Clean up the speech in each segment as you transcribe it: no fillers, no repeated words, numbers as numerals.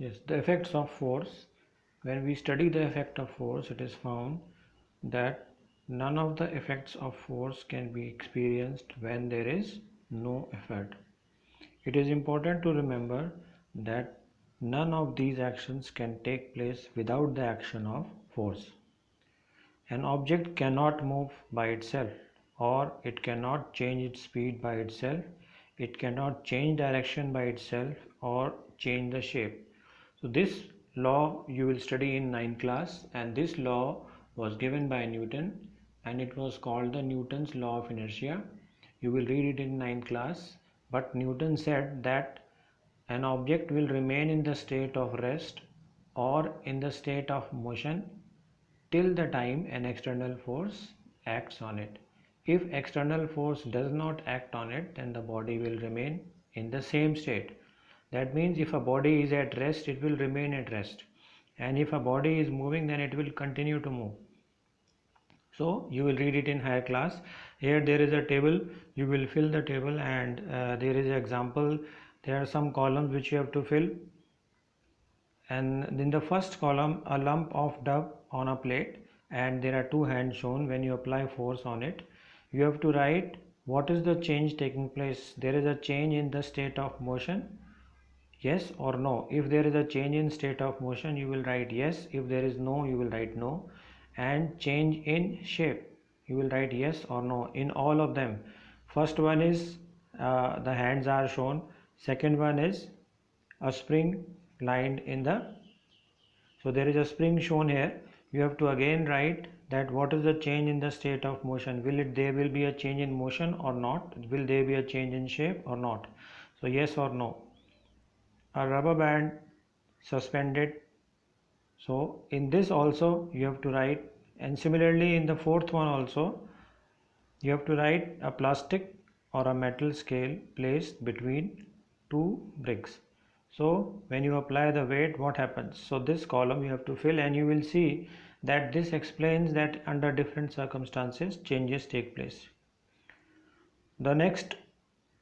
Yes, the effects of force. When we study the effect of force, it is found that none of the effects of force can be experienced when there is no effort. It is important to remember that none of these actions can take place without the action of force. An object cannot move by itself, or it cannot change its speed by itself, it cannot change direction by itself or change the shape. So this law you will study in 9th class, and this law was given by Newton and it was called the Newton's law of inertia. You will read it in 9th class, but Newton said that an object will remain in the state of rest or in the state of motion till the time an external force acts on it. If external force does not act on it, then the body will remain in the same state. That means if a body is at rest, it will remain at rest. And if a body is moving, then it will continue to move. So you will read it in higher class. Here there is a table, you will fill the table, and there is an example. There are some columns which you have to fill. And in the first column, a lump of dough on a plate, and there are two hands shown. When you apply force on it, you have to write what is the change taking place. There is a change in the state of motion, yes or no. If there is a change in state of motion, you will write yes. If there is no, you will write no. And change in shape, you will write yes or no in all of them. First one is the hands are shown. Second one is a spring lined in the, so there is a spring shown here. You have to again write that what is the change in the state of motion. There will be a change in motion or not? Will there be a change in shape or not? So yes or no. A rubber band suspended. So in this also you have to write, and similarly in the fourth one also you have to write a plastic or a metal scale placed between two bricks. So when you apply the weight, what happens? So this column you have to fill, and you will see that this explains that under different circumstances changes take place. The next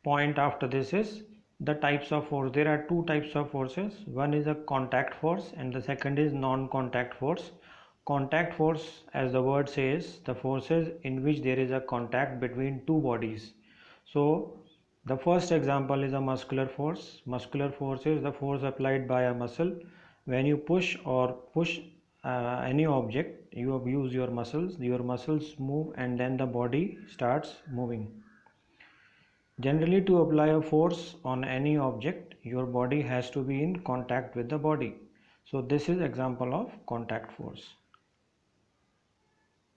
point after this is the types of force. There are two types of forces. One is a contact force and the second is non-contact force. Contact force, as the word says, the forces in which there is a contact between two bodies. So the first example is a muscular force. Muscular force is the force applied by a muscle. When you push any object, you use your muscles move, and then the body starts moving. Generally, to apply a force on any object, your body has to be in contact with the body. So this is example of contact force.